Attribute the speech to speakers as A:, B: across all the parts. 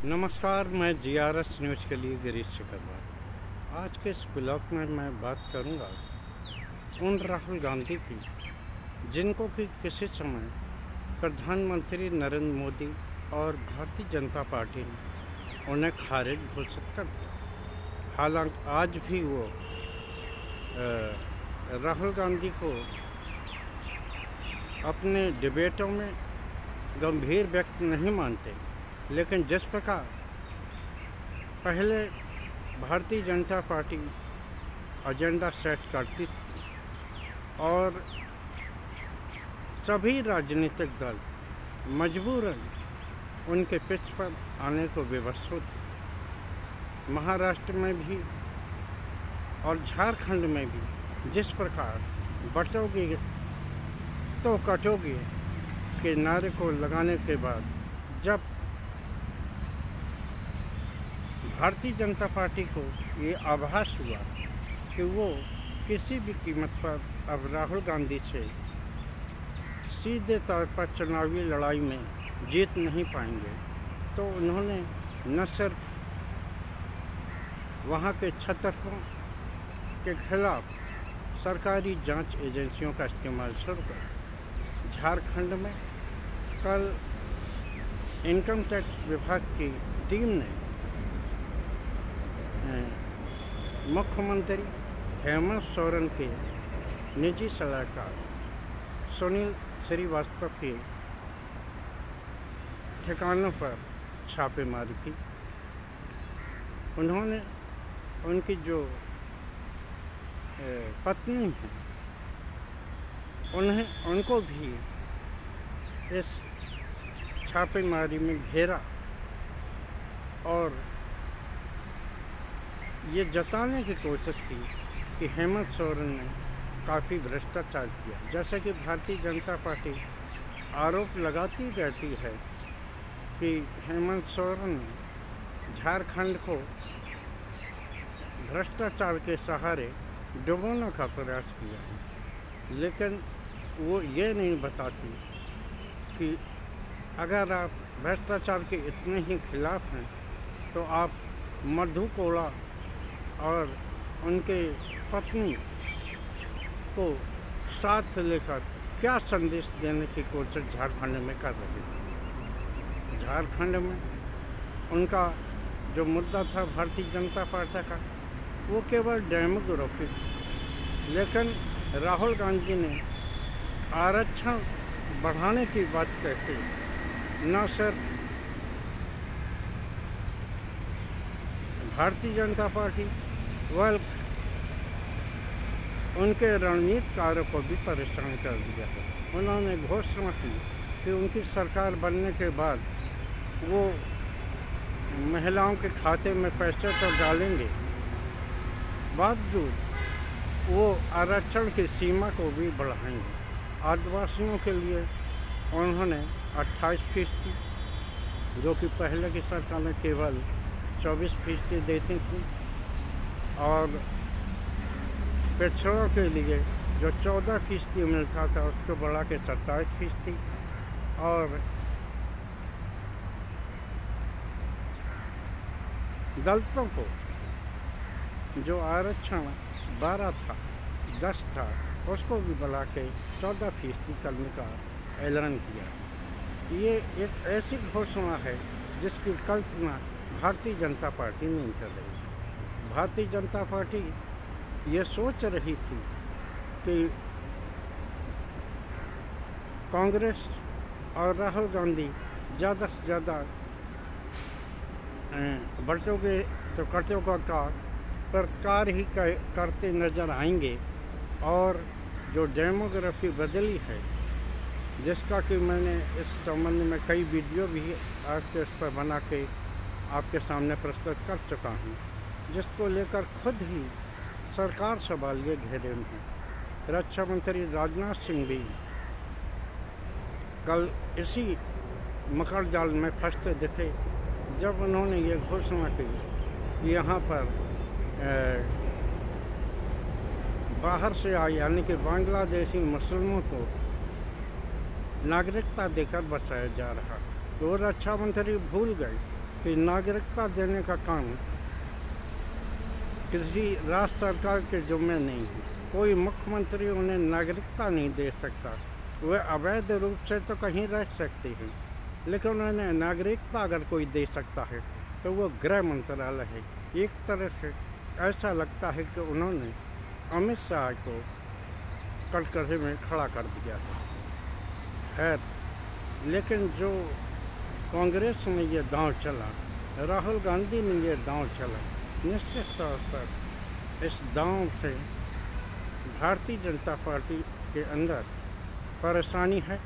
A: नमस्कार, मैं GRS news के लिए गिरीश सिकरवार। आज के इस ब्लॉग में मैं बात करूंगा उन राहुल गांधी की जिनको कि किसी समय प्रधानमंत्री नरेंद्र मोदी और भारतीय जनता पार्टी ने उन्हें खारिज घोषित कर दिया। हालांकि आज भी वो राहुल गांधी को अपने डिबेटों में गंभीर व्यक्ति नहीं मानते, लेकिन जिस प्रकार पहले Bharatiya Janata party agenda set करती थी और सभी राजनीतिक दल मजबूरन उनके पिच पर आने को विवश होते थे, महाराष्ट्र में भी और झारखंड में भी जिस प्रकार बटोगे तो कटोगे के नारे को लगाने के बाद जब भारतीय जनता पार्टी को ये आभास हुआ कि वो किसी भी कीमत पर अब राहुल गांधी से सीधे तौर पर चुनावी लड़ाई में जीत नहीं पाएंगे, तो उन्होंने न सिर्फ वहाँ के छतरपुरों के खिलाफ सरकारी जांच एजेंसियों का इस्तेमाल शुरू कर झारखंड में कल इनकम टैक्स विभाग की टीम ने मुख्यमंत्री हेमंत सोरेन के निजी सलाहकार सुनील श्रीवास्तव के ठिकानों पर छापेमारी की। उन्होंने उनकी जो पत्नी है उनको भी इस छापेमारी में घेरा और ये जताने की कोशिश की कि हेमंत सोरेन ने काफ़ी भ्रष्टाचार किया। जैसे कि भारतीय जनता पार्टी आरोप लगाती रहती है कि हेमंत सोरेन ने झारखंड को भ्रष्टाचार के सहारे डुबोने का प्रयास किया है, लेकिन वो ये नहीं बताती कि अगर आप भ्रष्टाचार के इतने ही खिलाफ हैं तो आप मधु कोड़ा और उनके पत्नी को साथ लेकर क्या संदेश देने की कोशिश झारखंड में कर रहे हैं। झारखंड में उनका जो मुद्दा था भारतीय जनता पार्टी का, वो केवल डेमोग्राफी थी, लेकिन राहुल गांधी ने आरक्षण बढ़ाने की बात कहते न सिर्फ भारतीय जनता पार्टी बल्कि उनके रणनीतिकारों को भी परेशान कर दिया है। उन्होंने घोषणा की कि उनकी सरकार बनने के बाद वो महिलाओं के खाते में पैसे तो डालेंगे, बावजूद वो आरक्षण की सीमा को भी बढ़ाएंगे। आदिवासियों के लिए उन्होंने 28% जो कि पहले की सरकार में केवल 24% देती थी, और पिछड़ों के लिए जो 14% मिलता था उसको बढ़ा के 27%, और दलितों को जो आरक्षण 12 था 10 था उसको भी बढ़ा के 14% करने का ऐलान किया। ये एक ऐसी घोषणा है जिसकी कल्पना भारतीय जनता पार्टी नहीं कर रही थी। भारतीय जनता पार्टी ये सोच रही थी कि कांग्रेस और राहुल गांधी ज़्यादा से ज़्यादा बढ़तोगे तो कर्तव्यों का प्रतिकार ही करते नज़र आएंगे, और जो डेमोग्राफी बदली है, जिसका कि मैंने इस संबंध में कई वीडियो भी आपके इस पर बना के आपके सामने प्रस्तुत कर चुका हूँ, जिसको लेकर खुद ही सरकार सवालिया घेरे में है। रक्षा मंत्री राजनाथ सिंह भी कल इसी मकर जाल में फंसते दिखे जब उन्होंने ये घोषणा की कि यहाँ पर बाहर से आए यानी कि बांग्लादेशी मुस्लिमों को नागरिकता देकर बसाया जा रहा। तो रक्षा मंत्री भूल गए कि नागरिकता देने का काम किसी राज्य सरकार के जिम्मे नहीं है। कोई मुख्यमंत्री उन्हें नागरिकता नहीं दे सकता। वह अवैध रूप से तो कहीं रह सकते हैं, लेकिन उन्हें नागरिकता अगर कोई दे सकता है तो वो गृह मंत्रालय है। एक तरह से ऐसा लगता है कि उन्होंने अमित शाह को कटघरे में खड़ा कर दिया है। खैर, लेकिन जो कांग्रेस में ये दांव चला, राहुल गांधी ने ये दांव चला, निश्चित तौर पर इस दांव से भारतीय जनता पार्टी के अंदर परेशानी है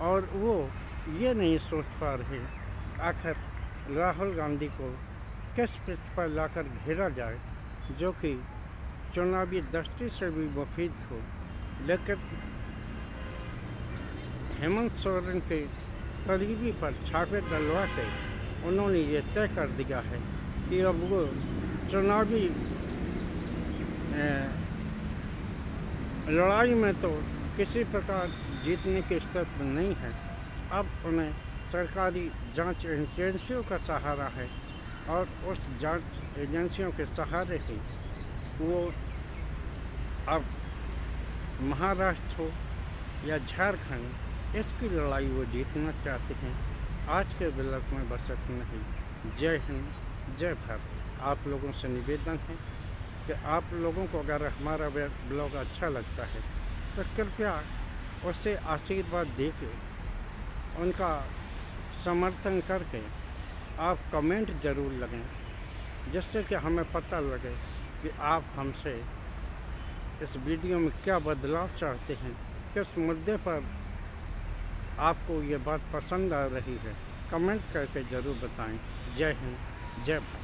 A: और वो ये नहीं सोच पा रहे आखिर राहुल गांधी को किस पृष्ठ पर लाकर घेरा जाए जो कि चुनावी दृष्टि से भी मुफीद हो। लेकिन हेमंत सोरेन के करीबी पर छापे डलवा के उन्होंने ये तय कर दिया है कि अब वो चुनावी लड़ाई में तो किसी प्रकार जीतने के स्थिति में नहीं है। अब उन्हें सरकारी जांच एजेंसियों का सहारा है और उस जांच एजेंसियों के सहारे ही वो अब महाराष्ट्र हो या झारखंड, इसकी लड़ाई वो जीतना चाहते हैं। आज के ब्लॉग में बस इतना ही। जय हिंद, जय भारत। आप लोगों से निवेदन है कि आप लोगों को अगर हमारा ब्लॉग अच्छा लगता है तो कृपया उससे आशीर्वाद देके उनका समर्थन करके आप कमेंट ज़रूर लगें, जिससे कि हमें पता लगे कि आप हमसे इस वीडियो में क्या बदलाव चाहते हैं, किस मुद्दे पर आपको ये बात पसंद आ रही है। कमेंट करके ज़रूर बताएं। जय हिंद, जय भारत।